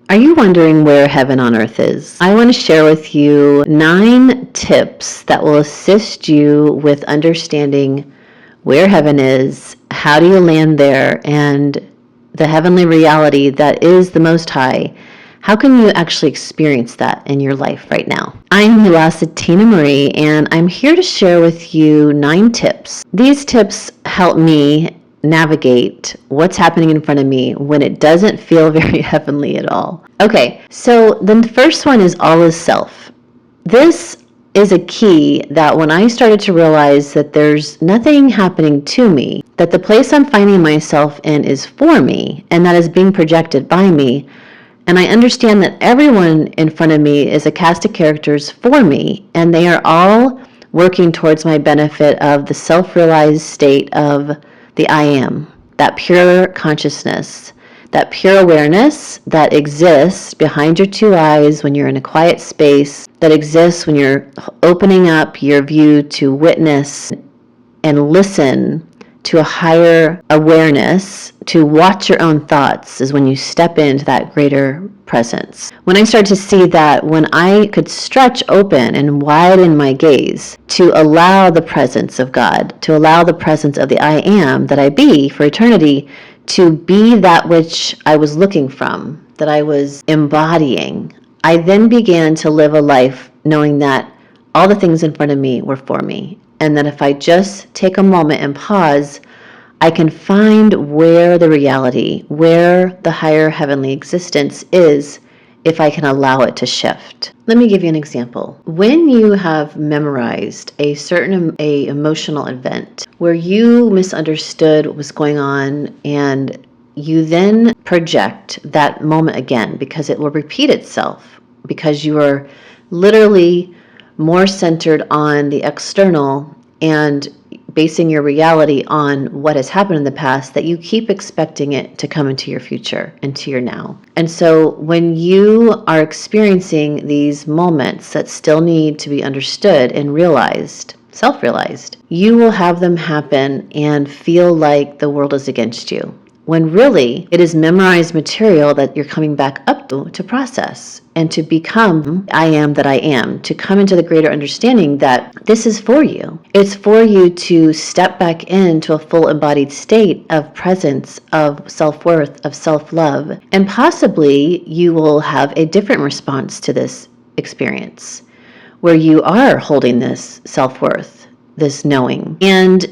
Are you wondering where heaven on earth is? I want to share with you 9 tips that will assist you with understanding where heaven is, how do you land there, and the heavenly reality that is the Most High. How can you actually experience that in your life right now? I'm Elasa Tina Marie, and I'm here to share with you 9 tips. These tips help me navigate what's happening in front of me when it doesn't feel very heavenly at all. Okay, so the first one is all is self. This is a key that when I started to realize that there's nothing happening to me, that the place I'm finding myself in is for me, and that is being projected by me, and I understand that everyone in front of me is Acostic characters for me, and they are all working towards my benefit of the self-realized state of the I am, that pure consciousness, that pure awareness that exists behind your 2 eyes when you're in a quiet space, that exists when you're opening up your view to witness and listen to a higher awareness, to watch your own thoughts, is when you step into that greater presence. When I started to see that when I could stretch open and widen my gaze to allow the presence of God, to allow the presence of the I am that I be for eternity, to be that which I was looking from, that I was embodying, I then began to live a life knowing that all the things in front of me were for me, and that if I just take a moment and pause, I can find where the reality, where the higher heavenly existence is, if I can allow it to shift. Let me give you an example. When you have memorized a certain emotional event where you misunderstood what was going on, and you then project that moment again because it will repeat itself, because you are literally more centered on the external and basing your reality on what has happened in the past, that you keep expecting it to come into your future, into your now. And so when you are experiencing these moments that still need to be understood and realized, self-realized, you will have them happen and feel like the world is against you, when really it is memorized material that you're coming back up to process and to become I am that I am, to come into the greater understanding that this is for you. It's for you to step back into a full embodied state of presence, of self-worth, of self-love, and possibly you will have a different response to this experience where you are holding this self-worth, this knowing. And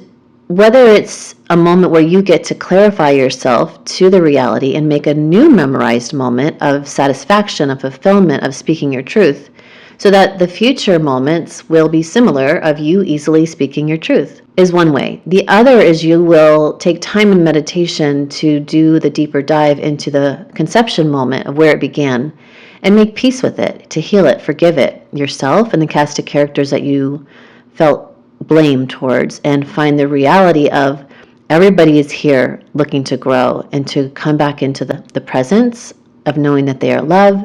whether it's a moment where you get to clarify yourself to the reality and make a new memorized moment of satisfaction, of fulfillment, of speaking your truth, so that the future moments will be similar of you easily speaking your truth, is one way. The other is you will take time in meditation to do the deeper dive into the conception moment of where it began and make peace with it, to heal it, forgive it, yourself and the Acostic characters that you felt blame towards, and find the reality of everybody is here looking to grow and to come back into the presence of knowing that they are love,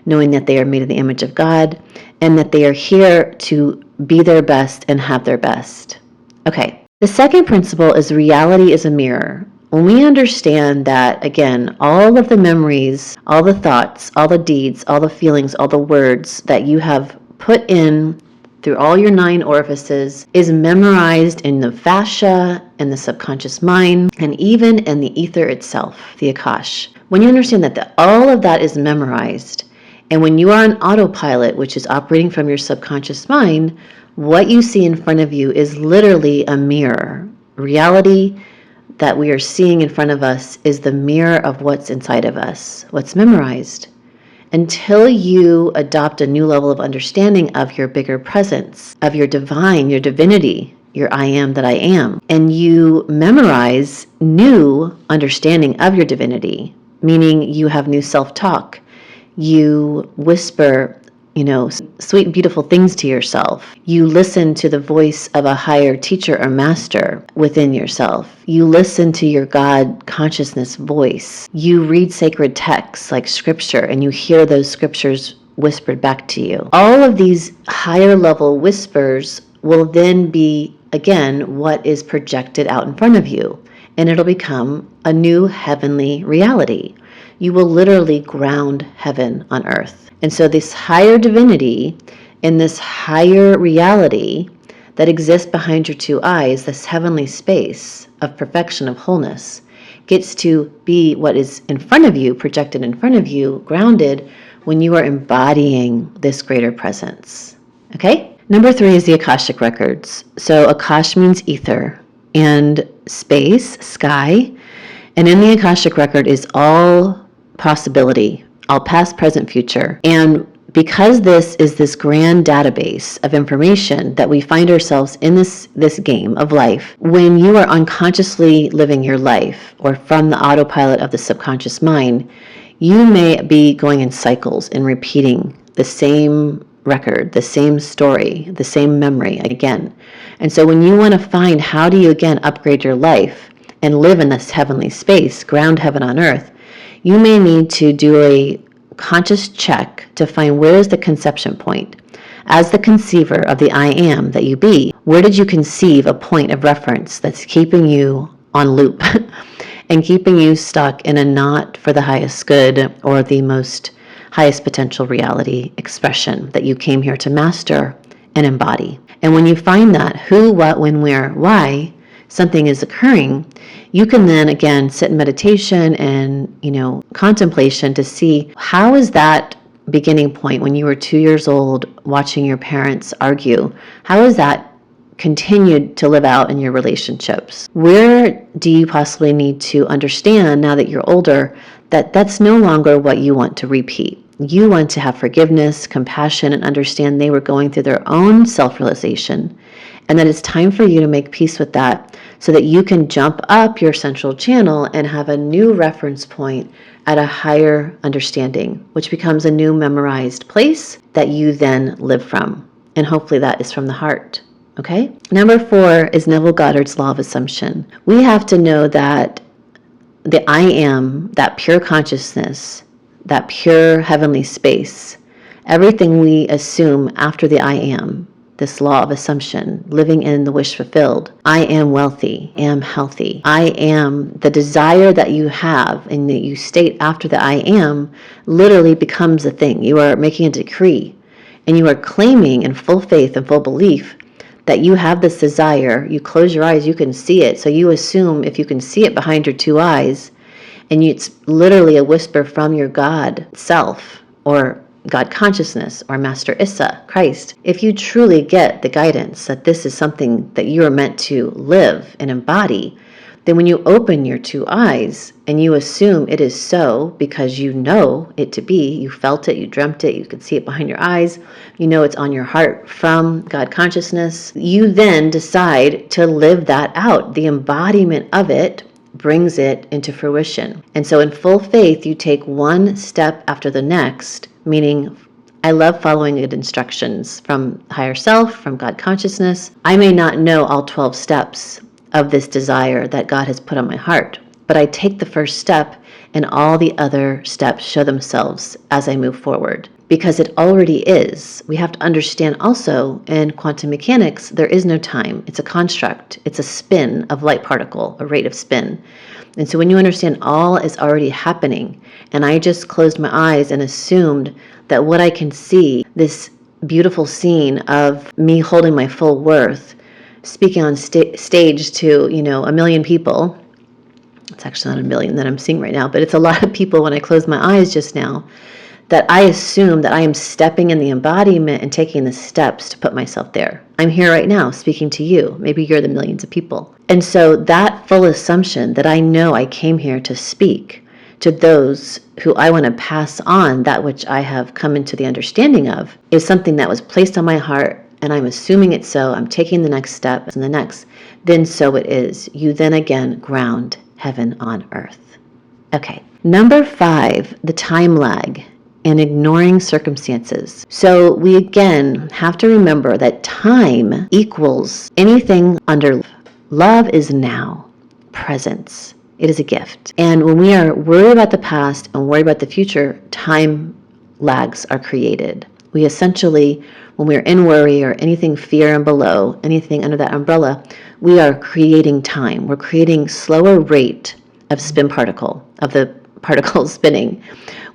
knowing that they are made in the image of God, and that they are here to be their best and have their best. Okay, the second principle is reality is a mirror. When we understand that, again, all of the memories, all the thoughts, all the deeds, all the feelings, all the words that you have put in through all your 9 orifices is memorized in the fascia, in the subconscious mind, and even in the ether itself, the Akash. When you understand that all of that is memorized, and when you are on autopilot, which is operating from your subconscious mind, what you see in front of you is literally a mirror. Reality that we are seeing in front of us is the mirror of what's inside of us, what's memorized. Until you adopt a new level of understanding of your bigger presence, of your divine, your divinity, your I am that I am, and you memorize new understanding of your divinity, meaning you have new self-talk, you whisper, sweet, beautiful things to yourself. You listen to the voice of a higher teacher or master within yourself. You listen to your God consciousness voice. You read sacred texts like scripture, and you hear those scriptures whispered back to you. All of these higher level whispers will then be, again, what is projected out in front of you, and it'll become a new heavenly reality. you will literally ground heaven on earth. And so this higher divinity in this higher reality that exists behind your two eyes, this heavenly space of perfection, of wholeness, gets to be what is in front of you, projected in front of you, grounded when you are embodying this greater presence. Okay? Number 3 is the Akashic Records. So Akash means ether and space, sky. And in the Akashic Record is all possibility, all past, present, future. And because this is this grand database of information that we find ourselves in this game of life, when you are unconsciously living your life or from the autopilot of the subconscious mind, you may be going in cycles and repeating the same record, the same story, the same memory again. And so when you want to find how do you again upgrade your life and live in this heavenly space, ground heaven on earth, you may need to do a conscious check to find where is the conception point. As the conceiver of the I am that you be, where did you conceive a point of reference that's keeping you on loop and keeping you stuck in a not for the highest good or the most highest potential reality expression that you came here to master and embody? And when you find that who, what, when, where, why something is occurring, you can then again sit in meditation and, contemplation to see how is that beginning point when you were 2 years old watching your parents argue, how is that continued to live out in your relationships? Where do you possibly need to understand now that you're older that that's no longer what you want to repeat? You want to have forgiveness, compassion, and understand they were going through their own self-realization, and that it's time for you to make peace with that so that you can jump up your central channel and have a new reference point at a higher understanding, which becomes a new memorized place that you then live from. And hopefully that is from the heart. Okay? Number 4 is Neville Goddard's law of assumption. We have to know that the I am, that pure consciousness, that pure heavenly space, everything we assume after the I am, this law of assumption, living in the wish fulfilled. I am wealthy, am healthy. I am the desire that you have and that you state after the I am literally becomes a thing. You are making a decree and you are claiming in full faith and full belief that you have this desire. You close your eyes, you can see it. So you assume if you can see it behind your two eyes, and it's literally a whisper from your God self or God consciousness or Master Issa, Christ. If you truly get the guidance that this is something that you are meant to live and embody, then when you open your two eyes and you assume it is so because you know it to be, you felt it, you dreamt it, you could see it behind your eyes, you know it's on your heart from God consciousness, you then decide to live that out. The embodiment of it brings it into fruition. And so in full faith, you take one step after the next, meaning I love following good instructions from higher self, from God consciousness. I may not know all 12 steps of this desire that God has put on my heart, but I take the first step and all the other steps show themselves as I move forward. Because it already is. We have to understand also in quantum mechanics, there is no time. It's a construct. It's a spin of light particle, a rate of spin. And so when you understand all is already happening, and I just closed my eyes and assumed that what I can see, this beautiful scene of me holding my full worth, speaking on stage to, 1 million people. It's actually not 1 million that I'm seeing right now, but it's a lot of people when I closed my eyes just now, that I assume that I am stepping in the embodiment and taking the steps to put myself there. I'm here right now speaking to you. Maybe you're the millions of people. And so that full assumption that I know I came here to speak to those who I want to pass on that which I have come into the understanding of is something that was placed on my heart, and I'm assuming it so. I'm taking the next step and the next. Then so it is. You then again ground heaven on earth. Okay. Number 5, the time lag and ignoring circumstances. So we again have to remember that time equals anything under love. Love is now, presence. It is a gift. And when we are worried about the past and worried about the future, time lags are created. We essentially, when we're in worry or anything fear and below, anything under that umbrella, we are creating time. We're creating slower rate of spin particle, of the particles spinning,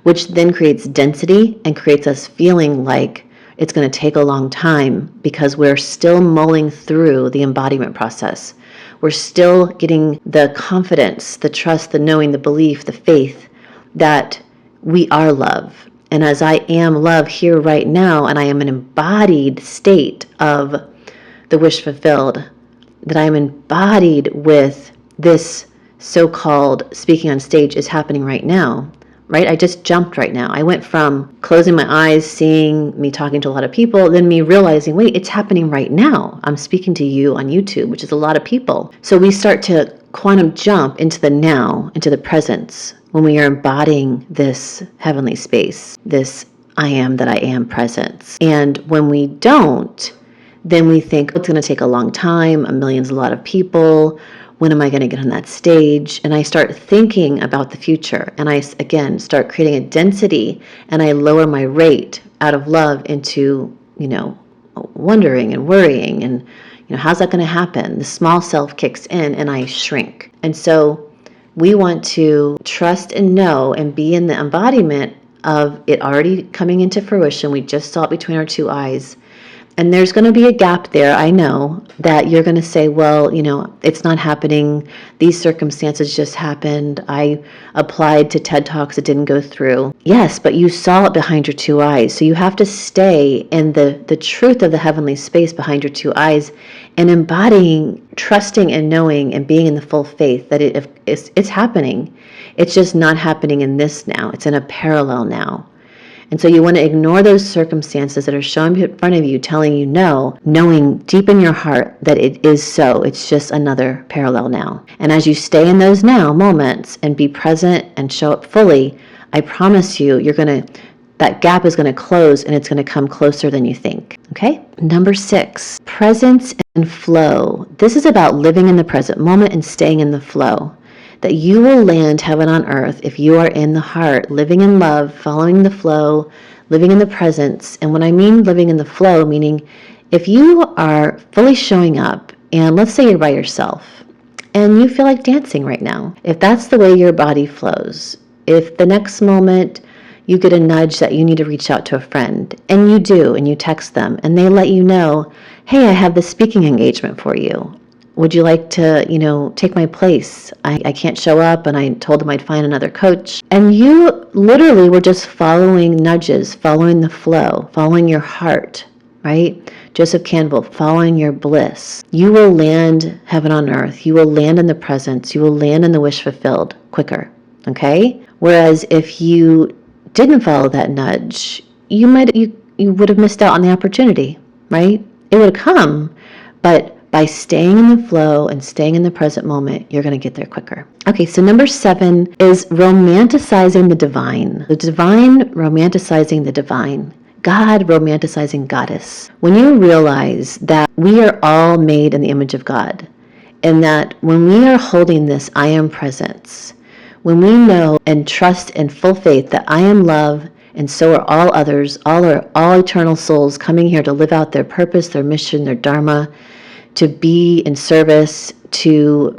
which then creates density and creates us feeling like it's going to take a long time because we're still mulling through the embodiment process. We're still getting the confidence, the trust, the knowing, the belief, the faith that we are love. And as I am love here right now, and I am an embodied state of the wish fulfilled, that I am embodied with this so-called speaking on stage is happening right now, right? I just jumped right now. I went from closing my eyes, seeing me talking to a lot of people, then me realizing, wait, it's happening right now. I'm speaking to you on YouTube, which is a lot of people. So we start to quantum jump into the now, into the presence, when we are embodying this heavenly space, this I am that I am presence. And when we don't, then we think, oh, it's going to take a long time, a lot of people. When am I going to get on that stage? And I start thinking about the future. And I, again, start creating a density, and I lower my rate out of love into, wondering and worrying. And, how's that going to happen? The small self kicks in and I shrink. And so we want to trust and know and be in the embodiment of it already coming into fruition. We just saw it between our two eyes. And there's going to be a gap there. I know that you're going to say, well, it's not happening. These circumstances just happened. I applied to TED Talks. It didn't go through. Yes, but you saw it behind your two eyes. So you have to stay in the truth of the heavenly space behind your two eyes and embodying, trusting and knowing and being in the full faith that it's happening. It's just not happening in this now. It's in a parallel now. And so you want to ignore those circumstances that are showing in front of you, telling you no, knowing deep in your heart that it is so. It's just another parallel now. And as you stay in those now moments and be present and show up fully, I promise you, that gap is going to close and it's going to come closer than you think. Okay? Number 6, presence and flow. This is about living in the present moment and staying in the flow. That you will land heaven on earth if you are in the heart, living in love, following the flow, living in the presence. And when I mean living in the flow, meaning if you are fully showing up, and let's say you're by yourself, and you feel like dancing right now, if that's the way your body flows, if the next moment you get a nudge that you need to reach out to a friend, and you do, and you text them, and they let you know, hey, I have this speaking engagement for you. Would you like to, take my place? I can't show up, and I told them I'd find another coach. And you literally were just following nudges, following the flow, following your heart, right? Joseph Campbell, following your bliss. You will land heaven on earth. You will land in the presence. You will land in the wish fulfilled quicker, okay? Whereas if you didn't follow that nudge, you would have missed out on the opportunity, right? It would have come, but by staying in the flow and staying in the present moment, you're going to get there quicker. Okay, so number 7 is romanticizing the divine. The divine, romanticizing the divine. God romanticizing Goddess. When you realize that we are all made in the image of God, and that when we are holding this I am presence, when we know and trust in full faith that I am love, and so are all others, all eternal souls coming here to live out their purpose, their mission, their dharma, to be in service, to,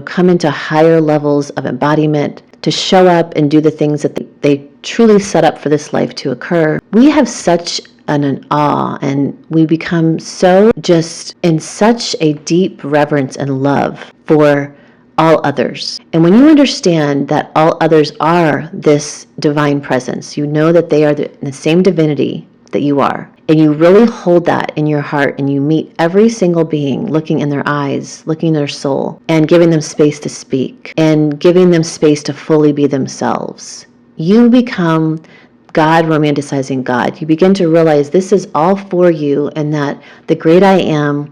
come into higher levels of embodiment, to show up and do the things that they truly set up for this life to occur. We have such an awe, and we become so just in such a deep reverence and love for all others. And when you understand that all others are this divine presence, you know that they are the same divinity that you are. And you really hold that in your heart, and you meet every single being, looking in their eyes, looking in their soul, and giving them space to speak, and giving them space to fully be themselves. You become God romanticizing God. You begin to realize this is all for you, and that the great I am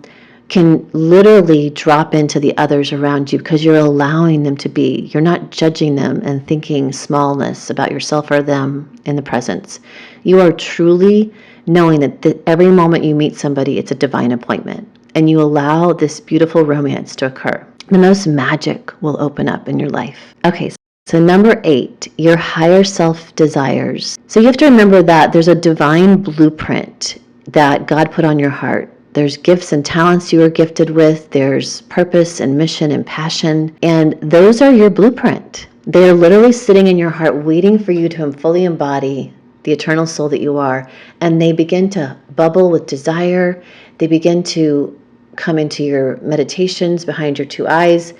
can literally drop into the others around you because you're allowing them to be. You're not judging them and thinking smallness about yourself or them in the presence. You are truly knowing that every moment you meet somebody, it's a divine appointment, and you allow this beautiful romance to occur. The most magic will open up in your life. Okay, so number 8, your higher self desires. So you have to remember that there's a divine blueprint that God put on your heart. There's gifts and talents you are gifted with. There's purpose and mission and passion. And those are your blueprint. They're literally sitting in your heart waiting for you to fully embody the eternal soul that you are. And they begin to bubble with desire. They begin to come into your meditations behind your two eyes.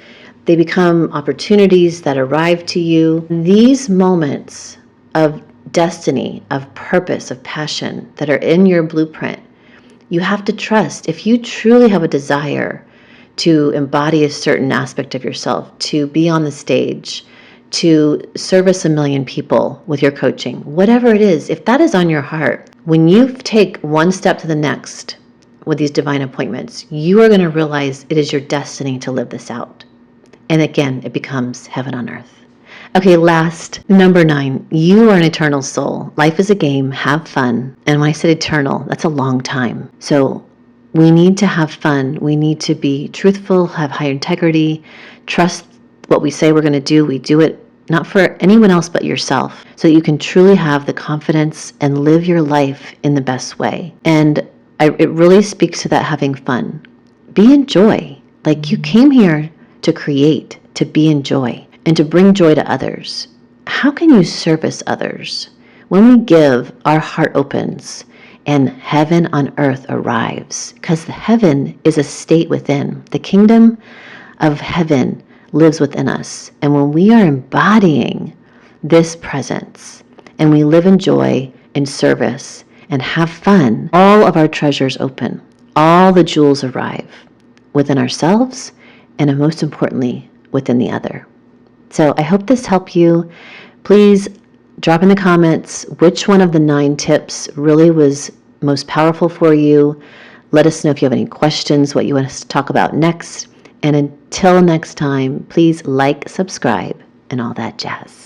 They become opportunities that arrive to you. These moments of destiny, of purpose, of passion that are in your blueprint, you have to trust. If you truly have a desire to embody a certain aspect of yourself, to be on the stage, to service 1 million people with your coaching, whatever it is, if that is on your heart, when you take one step to the next with these divine appointments, you are going to realize it is your destiny to live this out. And again, it becomes heaven on earth. Okay, last, number 9, you are an eternal soul. Life is a game, have fun. And when I said eternal, that's a long time. So we need to have fun. We need to be truthful, have high integrity, trust what we say we're going to do. We do it not for anyone else but yourself, so that you can truly have the confidence and live your life in the best way. And it really speaks to that having fun. Be in joy. Like, you came here to create, to be in joy, and to bring joy to others. How can you service others? When we give, our heart opens and heaven on earth arrives, because the heaven is a state within. The kingdom of heaven lives within us. And when we are embodying this presence and we live in joy and service and have fun, all of our treasures open. All the jewels arrive within ourselves and most importantly, within the other. So I hope this helped you. Please drop in the comments which one of the 9 tips really was most powerful for you. Let us know if you have any questions, what you want us to talk about next. And until next time, please like, subscribe, and all that jazz.